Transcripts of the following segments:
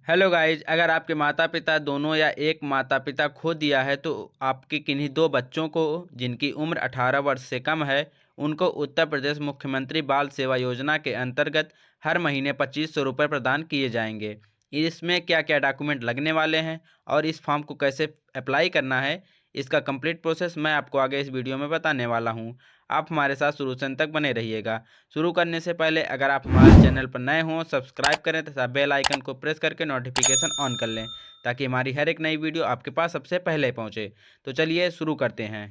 Hello guys, अगर आपके माता पिता दोनों या एक माता पिता खो दिया है तो आपके किन्हीं दो बच्चों को जिनकी उम्र 18 वर्ष से कम है उनको उत्तर प्रदेश मुख्यमंत्री बाल सेवा योजना के अंतर्गत हर महीने 2500 रुपये प्रदान किए जाएंगे। इसमें क्या क्या डॉक्यूमेंट लगने वाले हैं और इस फॉर्म को कैसे अप्लाई करना है, इसका कंप्लीट प्रोसेस मैं आपको आगे इस वीडियो में बताने वाला हूँ। आप हमारे साथ शुरू से अंत तक बने रहिएगा। शुरू करने से पहले अगर आप हमारे चैनल पर नए हों, सब्सक्राइब करें तथा बेल आइकन को प्रेस करके नोटिफिकेशन ऑन कर लें ताकि हमारी हर एक नई वीडियो आपके पास सबसे पहले पहुंचे। तो चलिए शुरू करते हैं।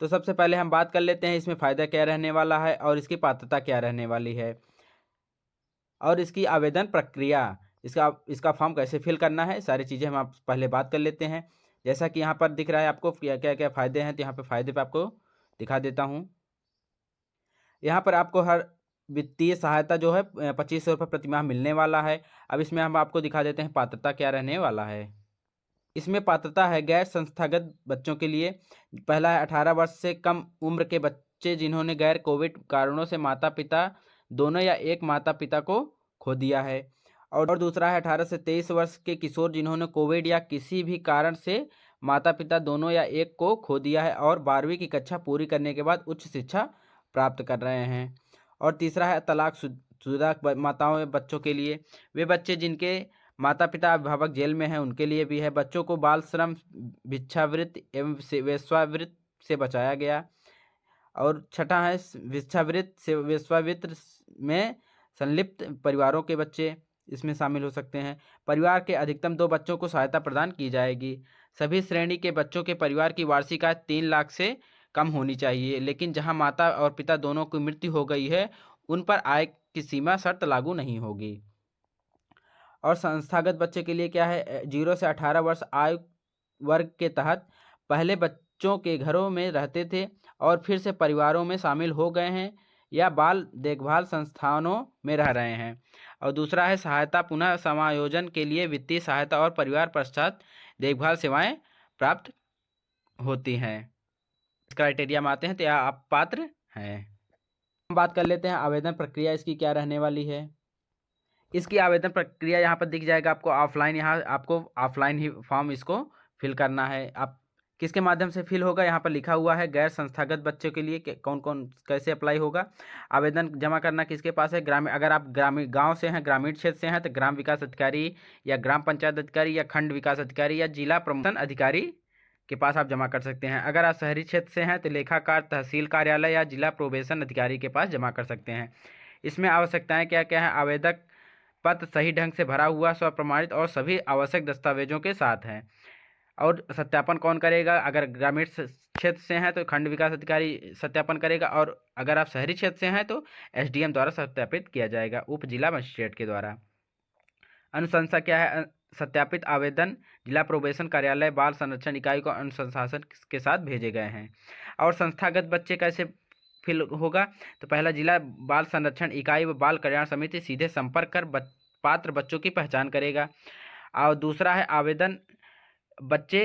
तो सबसे पहले हम बात कर लेते हैं इसमें फ़ायदा क्या रहने वाला है और इसकी पात्रता क्या रहने वाली है और इसकी आवेदन प्रक्रिया, इसका इसका फॉर्म कैसे फिल करना है, सारी चीज़ें हम आप पहले बात कर लेते हैं। जैसा कि यहाँ पर दिख रहा है आपको क्या क्या क्या फ़ायदे हैं, तो यहाँ पर फ़ायदे पे आपको दिखा देता हूँ। यहाँ पर आपको हर वित्तीय सहायता जो है 2500 रुपये प्रतिमाह मिलने वाला है। अब इसमें हम आपको दिखा देते हैं पात्रता क्या रहने वाला है। इसमें पात्रता है गैर संस्थागत बच्चों के लिए। पहला है 18 वर्ष से कम उम्र के बच्चे जिन्होंने गैर कोविड कारणों से माता पिता दोनों या एक माता पिता को खो दिया है। और दूसरा है 18 से 23 वर्ष के किशोर जिन्होंने कोविड या किसी भी कारण से माता पिता दोनों या एक को खो दिया है और 12वीं की कक्षा पूरी करने के बाद उच्च शिक्षा प्राप्त कर रहे हैं। और तीसरा है तलाकशुदा माताओं या बच्चों के लिए, वे बच्चे जिनके माता पिता अभिभावक जेल में हैं उनके लिए भी है। बच्चों को बाल श्रम, भिक्षावृत्ति एवं वेश्यावृत्ति से बचाया गया। और छठा है भिक्षावृत्ति से वेश्यावृत्ति में संलिप्त परिवारों के बच्चे इसमें शामिल हो सकते हैं। परिवार के अधिकतम 2 बच्चों को सहायता प्रदान की जाएगी। सभी श्रेणी के बच्चों के परिवार की वार्षिक आय 3 लाख से कम होनी चाहिए, लेकिन जहां माता और पिता दोनों की मृत्यु हो गई है उन पर आय की सीमा शर्त लागू नहीं होगी। और संस्थागत बच्चे के लिए क्या है, 0 से 18 वर्ष आयु वर्ग के तहत पहले बच्चों के घरों में रहते थे और फिर से परिवारों में शामिल हो गए हैं या बाल देखभाल संस्थानों में रह रहे हैं। और दूसरा है सहायता पुनः समायोजन के लिए वित्तीय सहायता और परिवार पश्चात देखभाल सेवाएं प्राप्त होती हैं। इस क्राइटेरिया में आते हैं तो या आप पात्र हैं। हम बात कर लेते हैं आवेदन प्रक्रिया इसकी क्या रहने वाली है। इसकी आवेदन प्रक्रिया यहाँ पर दिख जाएगा आपको ऑफलाइन, यहाँ आपको ऑफलाइन ही फॉर्म इसको फिल करना है। आप किसके माध्यम से फिल होगा, यहाँ पर लिखा हुआ है गैर संस्थागत बच्चों के लिए कौन कौन कैसे अप्लाई होगा। आवेदन जमा करना किसके पास है, ग्रामीण, अगर आप ग्रामीण गांव से हैं, ग्रामीण क्षेत्र से हैं तो ग्राम विकास अधिकारी या ग्राम पंचायत अधिकारी या खंड विकास अधिकारी या जिला प्रमोशन अधिकारी के पास आप जमा कर सकते हैं। अगर आप शहरी क्षेत्र से हैं तो लेखाकार, तहसील कार्यालय या जिला प्रोबेशन अधिकारी के पास जमा कर सकते हैं। इसमें आवश्यकताएं क्या क्या है, आवेदक पत्र सही ढंग से भरा हुआ, स्वप्रमाणित और सभी आवश्यक दस्तावेजों के साथ है। और सत्यापन कौन करेगा, अगर ग्रामीण क्षेत्र से हैं तो खंड विकास अधिकारी सत्यापन करेगा और अगर आप शहरी क्षेत्र से हैं तो एसडीएम द्वारा सत्यापित किया जाएगा, उप जिला मजिस्ट्रेट के द्वारा। अनुशंसा क्या है, सत्यापित आवेदन जिला प्रोबेशन कार्यालय बाल संरक्षण इकाई को अनुशंसन के साथ भेजे गए हैं। और संस्थागत बच्चे कैसे फिल होगा, तो पहला जिला बाल संरक्षण इकाई व बाल कल्याण समिति सीधे संपर्क कर पात्र बच्चों की पहचान करेगा। और दूसरा है आवेदन बच्चे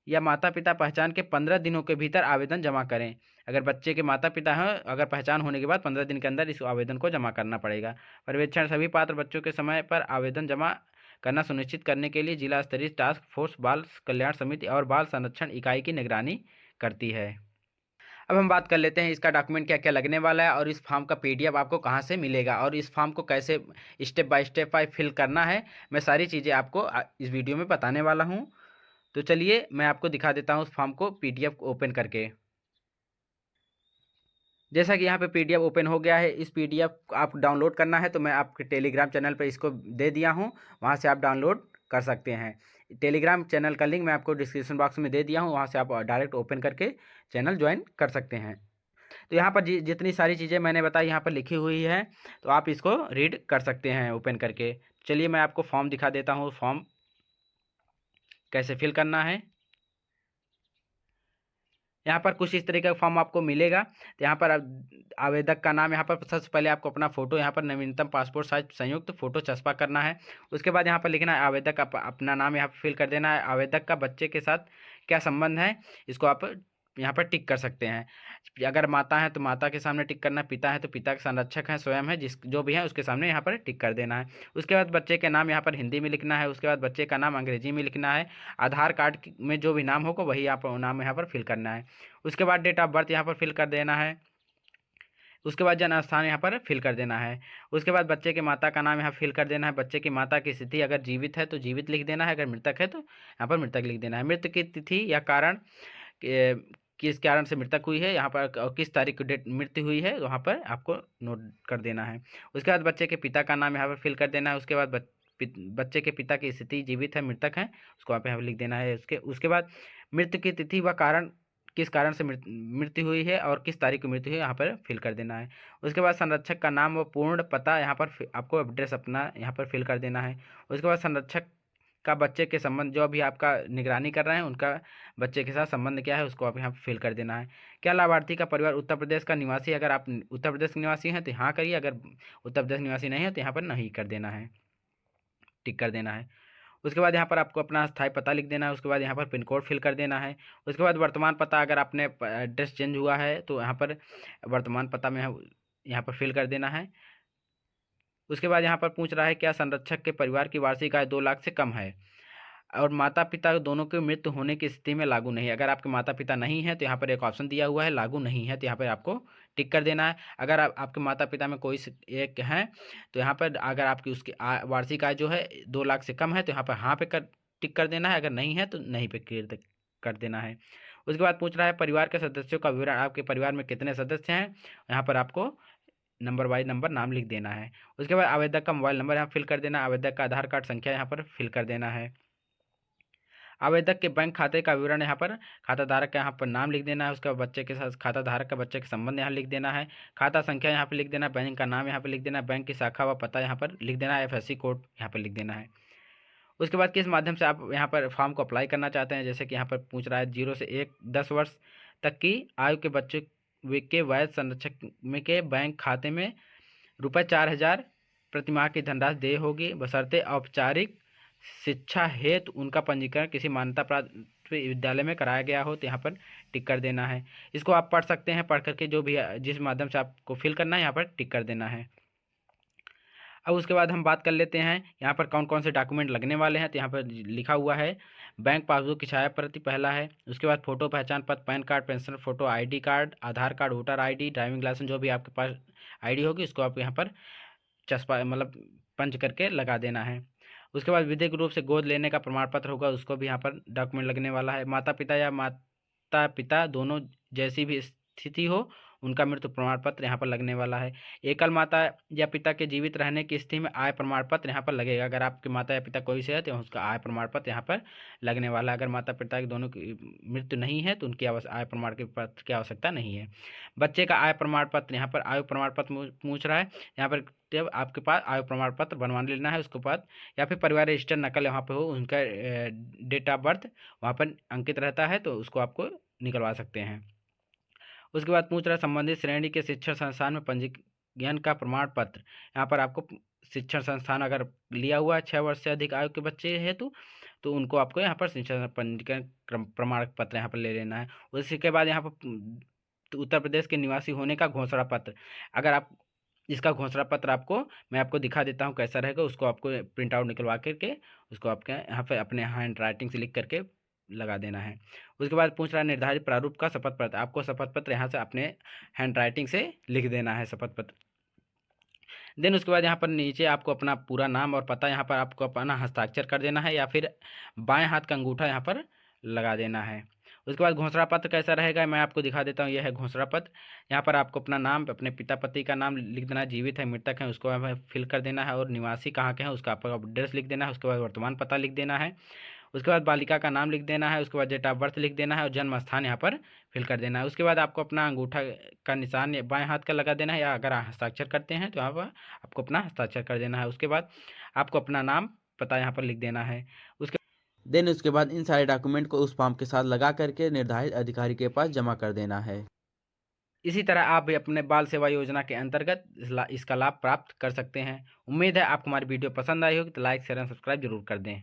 या माता पिता पहचान के 15 दिनों के भीतर आवेदन जमा करें। अगर बच्चे के माता पिता हैं, अगर पहचान होने के बाद 15 दिन के अंदर इस आवेदन को जमा करना पड़ेगा। पर्यवेक्षण सभी पात्र बच्चों के समय पर आवेदन जमा करना सुनिश्चित करने के लिए जिला स्तरीय टास्क फोर्स बाल कल्याण समिति और बाल संरक्षण इकाई की निगरानी करती है। अब हम बात कर लेते हैं इसका डॉक्यूमेंट क्या क्या लगने वाला है और इस फॉर्म का पीडीएफ आपको कहाँ से मिलेगा और इस फॉर्म को कैसे स्टेप बाय स्टेप फिल करना है, मैं सारी चीज़ें आपको इस वीडियो में बताने वाला हूँ। तो चलिए मैं आपको दिखा देता हूँ उस फॉर्म को पीडीएफ को ओपन करके। जैसा कि यहाँ पे पीडीएफ ओपन हो गया है, इस पीडीएफ आप डाउनलोड करना है तो मैं आपके टेलीग्राम चैनल पे इसको दे दिया हूँ, वहाँ से आप डाउनलोड कर सकते हैं। टेलीग्राम चैनल का लिंक मैं आपको डिस्क्रिप्शन बॉक्स में दे दिया हूँ, वहाँ से आप डायरेक्ट ओपन करके चैनल ज्वाइन कर सकते हैं। तो यहाँ पर जितनी सारी चीज़ें मैंने बताई यहाँ पर लिखी हुई है, तो आप इसको रीड कर सकते हैं ओपन करके। चलिए मैं आपको फॉर्म दिखा देता हूँ, फॉर्म कैसे फिल करना है। यहाँ पर कुछ इस तरीके का फॉर्म आपको मिलेगा। तो यहाँ पर आवेदक का नाम, यहाँ पर सबसे पहले आपको अपना फ़ोटो, यहाँ पर नवीनतम पासपोर्ट साइज संयुक्त फ़ोटो चस्पा करना है। उसके बाद यहाँ पर लिखना है आवेदक अपना नाम यहाँ पर फिल कर देना है। आवेदक का बच्चे के साथ क्या संबंध है, इसको आप यहाँ पर टिक कर सकते हैं। अगर माता है तो माता के सामने टिक करना है, पिता है तो पिता के संरक्षक हैं स्वयं है जिस जो भी है उसके सामने यहाँ पर टिक कर देना है। उसके बाद बच्चे के नाम यहाँ पर हिंदी में लिखना है, उसके बाद बच्चे का नाम अंग्रेजी में लिखना है, आधार कार्ड में जो भी नाम होगा वही आप नाम यहाँ पर फिल करना है। उसके बाद डेट ऑफ बर्थ यहाँ पर फिल कर देना है। उसके बाद जन्म स्थान यहाँ पर फिल कर देना है। उसके बाद बच्चे के माता का नाम यहाँ फिल कर देना है। बच्चे की माता की स्थिति अगर जीवित है तो जीवित लिख देना है, अगर मृतक है तो यहाँ पर मृतक लिख देना है। मृत्यु की तिथि या कारण, किस कारण से मृतक हुई है यहाँ पर और किस तारीख को डेट मृत्यु हुई है वहाँ पर आपको नोट कर देना है। उसके बाद बच्चे के पिता का नाम यहाँ पर फिल कर देना है। उसके बाद बच्चे के पिता की स्थिति जीवित है मृतक है उसको आप यहाँ पर लिख देना है। उसके बाद मृत्यु की तिथि व कारण, किस कारण से मृत्यु हुई है और किस तारीख को मृत्यु हुई है यहाँ पर फिल कर देना है। उसके बाद संरक्षक का नाम व पूर्ण पता यहाँ पर आपको एड्रेस अपना यहाँ पर फिल कर देना है। उसके बाद संरक्षक का बच्चे के संबंध, जो अभी आपका निगरानी कर रहे हैं उनका बच्चे के साथ संबंध क्या है उसको आप यहाँ फिल कर देना है। क्या लाभार्थी का परिवार उत्तर प्रदेश का निवासी, अगर आप उत्तर प्रदेश के निवासी हैं तो हाँ करिए, अगर उत्तर प्रदेश निवासी नहीं है तो यहाँ पर नहीं कर देना है, टिक कर देना है। उसके बाद यहाँ पर आपको अपना स्थायी पता लिख देना है। उसके बाद यहाँ पर पिन कोड फिल कर देना है। उसके बाद वर्तमान पता, अगर आपने एड्रेस चेंज हुआ है तो यहाँ पर वर्तमान पता में यहाँ पर फिल कर देना है। उसके बाद यहाँ पर पूछ रहा है क्या संरक्षक के परिवार की वार्षिक आय 2 लाख से कम है और माता पिता दोनों की मृत्यु होने की स्थिति में लागू नहीं है। अगर आपके माता पिता नहीं है तो यहाँ पर एक ऑप्शन दिया हुआ है लागू नहीं है, तो यहाँ पर आपको टिक कर देना है। अगर आपके माता पिता में कोई एक है तो यहाँ पर अगर आपकी उसकी वार्षिक आय जो है 2 लाख से कम है तो यहाँ पर हाँ पे टिक कर देना है, अगर नहीं है तो नहीं पे कर देना है। उसके बाद पूछ रहा है परिवार के सदस्यों का विवरण, आपके परिवार में कितने सदस्य हैं, यहाँ पर आपको नंबर वाइज नंबर नाम लिख देना है। उसके बाद आवेदक का मोबाइल नंबर यहाँ फिल कर देना, आवेदक का आधार कार्ड संख्या यहाँ पर फिल कर देना है। आवेदक के बैंक खाते का विवरण यहाँ पर खाता धारक का यहाँ पर नाम लिख देना है। उसका बच्चे के साथ खाता धारक का बच्चे के संबंध यहाँ लिख देना है, खाता संख्या यहाँ पर लिख देना, बैंक का नाम यहाँ पर लिख देना, बैंक की शाखा व पता यहाँ पर लिख देना है, FSC कोड यहाँ पर लिख देना है। उसके बाद किस माध्यम से आप यहाँ पर फॉर्म को अप्लाई करना चाहते हैं, जैसे कि यहाँ पर पूछ रहा है 0 से 10 वर्ष तक की आयु के बच्चे के वैध संरक्षक में के बैंक खाते में ₹4000 प्रति माह की धनराशि देय होगी, बशर्ते औपचारिक शिक्षा हेतु उनका पंजीकरण किसी मान्यता प्राप्त विद्यालय में कराया गया हो, तो यहाँ पर टिक कर देना है। इसको आप पढ़ सकते हैं, पढ़ करके जो भी जिस माध्यम से आपको फिल करना है यहाँ पर टिक कर देना है। अब उसके बाद हम बात कर लेते हैं यहाँ पर कौन कौन से डॉक्यूमेंट लगने वाले हैं। तो यहाँ पर लिखा हुआ है बैंक पासबुक की छाया प्रति पहला है, उसके बाद फोटो पहचान पत्र, pan card, pension photo, ID card, Aadhaar card, voter ID, driving licence, जो भी आपके पास ID होगी उसको आप यहाँ पर चस्पा मतलब पंच करके लगा देना है। उसके बाद विधिक रूप से गोद लेने का प्रमाण पत्र होगा, उसको भी यहाँ पर डॉक्यूमेंट लगने वाला है। माता पिता या माता पिता दोनों जैसी भी स्थिति हो उनका मृत्यु प्रमाण पत्र यहाँ पर लगने वाला है। एकल माता या पिता के जीवित रहने की स्थिति में आय प्रमाण पत्र यहाँ पर लगेगा। अगर आपके माता या पिता कोई से है तो उसका आय प्रमाण पत्र यहाँ पर लगने वाला है। अगर माता पिता के दोनों की मृत्यु नहीं है तो उनकी आय प्रमाण के पत्र की आवश्यकता नहीं है। बच्चे का आय प्रमाण पत्र, यहाँ पर आयु प्रमाण पत्र पूछ रहा है, यहाँ पर जब आपके पास आयु प्रमाण पत्र बनवा लेना है। उसके बाद या फिर परिवार रजिस्टर नकल वहाँ पर हो, उनका डेट ऑफ बर्थ वहाँ पर अंकित रहता है तो उसको आपको निकलवा सकते हैं। उसके बाद पूछ रहा है संबंधित श्रेणी के शिक्षण संस्थान में पंजीयन का प्रमाण पत्र, यहाँ पर आपको शिक्षण संस्थान अगर लिया हुआ है 6 वर्ष से अधिक आयु के बच्चे हेतु तो उनको आपको यहाँ पर शिक्षण पंजीकरण प्रमाण पत्र यहाँ पर ले लेना है। उसके बाद यहाँ पर उत्तर प्रदेश के निवासी होने का घोषणा पत्र, अगर आप इसका घोषणा पत्र आपको मैं आपको दिखा देता हूँ कैसा रहेगा, उसको आपको प्रिंट आउट निकलवा करके उसको आपके यहाँ पर अपने हैंड राइटिंग से लिख करके लगा देना है। उसके बाद पूछ रहा है निर्धारित प्रारूप का शपथ पत्र, आपको शपथ पत्र यहाँ से अपने हैंड राइटिंग से लिख देना है शपथ पत्र। देन उसके बाद यहाँ पर नीचे आपको अपना पूरा नाम और पता यहाँ पर आपको अपना हस्ताक्षर कर देना है या फिर बाएं हाथ का अंगूठा यहाँ पर लगा देना है। उसके बाद घोषणा पत्र कैसा रहेगा मैं आपको दिखा देता हूँ। यह है घोषणा पत्र, यहाँ पर आपको अपना नाम, अपने पिता पति का नाम लिख देना है, जीवित है मृतक है उसको फिल कर देना है और निवासी कहाँ के हैं उसका आपका एड्रेस लिख देना है। उसके बाद वर्तमान पता लिख देना है। उसके बाद बालिका का नाम लिख देना है, उसके बाद डेट ऑफ बर्थ लिख देना है और जन्म स्थान यहाँ पर फिल कर देना है। उसके बाद आपको अपना अंगूठा का निशान बाएं हाथ का लगा देना है या अगर हस्ताक्षर करते हैं तो यहाँ पर आपको अपना हस्ताक्षर कर देना है। उसके बाद आपको अपना नाम पता यहाँ पर लिख देना है। उसके बाद इन सारे डॉक्यूमेंट को उस फॉर्म के साथ लगा करके निर्धारित अधिकारी के पास जमा कर देना है। इसी तरह आप भी अपने बाल सेवा योजना के अंतर्गत इसका लाभ प्राप्त कर सकते हैं। उम्मीद है आपको हमारी वीडियो पसंद आई होगी तो लाइक शेयर एंड सब्सक्राइब जरूर कर दें।